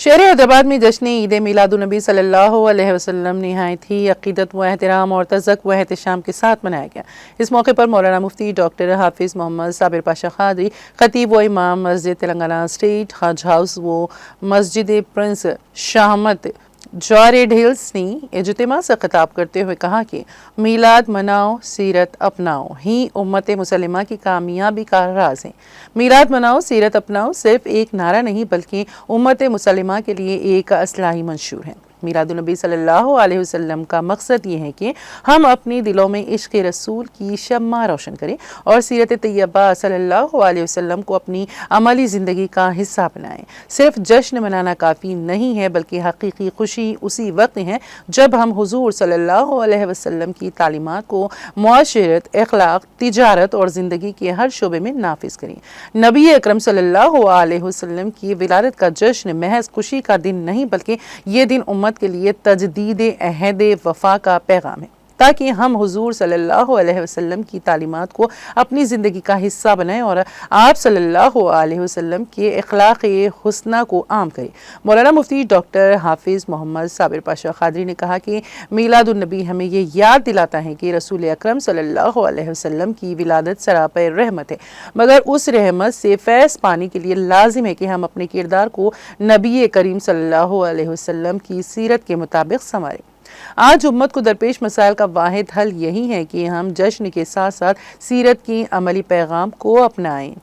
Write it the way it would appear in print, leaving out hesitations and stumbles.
شہر حیدرآباد میں جشن عید میلاد النبی صلی اللہ علیہ وسلم نہایت ہی عقیدت و احترام اور تذک و احتشام کے ساتھ منایا گیا۔ اس موقع پر مولانا مفتی ڈاکٹر حافظ محمد صابر پاشا قادری، خطیب و امام مسجد تلنگانہ اسٹیٹ حج ہاؤس و مسجد پرنس شاہمت جوارے ڈھیلس نے اجتماع سے خطاب کرتے ہوئے کہا کہ میلاد مناؤ سیرت اپناؤ ہی امت مسلمہ کی کامیابی کا راز ہے۔ میلاد مناؤ سیرت اپناؤ صرف ایک نعرہ نہیں بلکہ امت مسلمہ کے لیے ایک اصلاحی منشور ہے۔ میلاد النبی صلی اللہ علیہ وسلم کا مقصد یہ ہے کہ ہم اپنے دلوں میں عشق رسول کی شمع روشن کریں اور سیرت طیبہ صلی اللہ علیہ وسلم کو اپنی عملی زندگی کا حصہ بنائیں۔ صرف جشن منانا کافی نہیں ہے بلکہ حقیقی خوشی اسی وقت ہے جب ہم حضور صلی اللہ علیہ وسلم کی تعلیمات کو معاشرت، اخلاق، تجارت اور زندگی کے ہر شعبے میں نافذ کریں۔ نبی اکرم صلی اللہ علیہ وسلم کی ولادت کا جشن محض خوشی کا دن نہیں بلکہ یہ دن امت کے لیے تجدید عہد وفا کا پیغام ہے، تاکہ ہم حضور صلی اللہ علیہ وسلم کی تعلیمات کو اپنی زندگی کا حصہ بنائیں اور آپ صلی اللہ علیہ وسلم کے اخلاق حسنہ کو عام کریں۔ مولانا مفتی ڈاکٹر حافظ محمد صابر پاشا قادری نے کہا کہ میلاد النبی ہمیں یہ یاد دلاتا ہے کہ رسول اکرم صلی اللہ علیہ وسلم کی ولادت سراپے رحمت ہے، مگر اس رحمت سے فیض پانے کے لیے لازم ہے کہ ہم اپنے کردار کو نبی کریم صلی اللہ علیہ وسلم کی سیرت کے مطابق سنواریں۔ آج امت کو درپیش مسائل کا واحد حل یہی ہے کہ ہم جشن کے ساتھ ساتھ سیرت کی عملی پیغام کو اپنائیں۔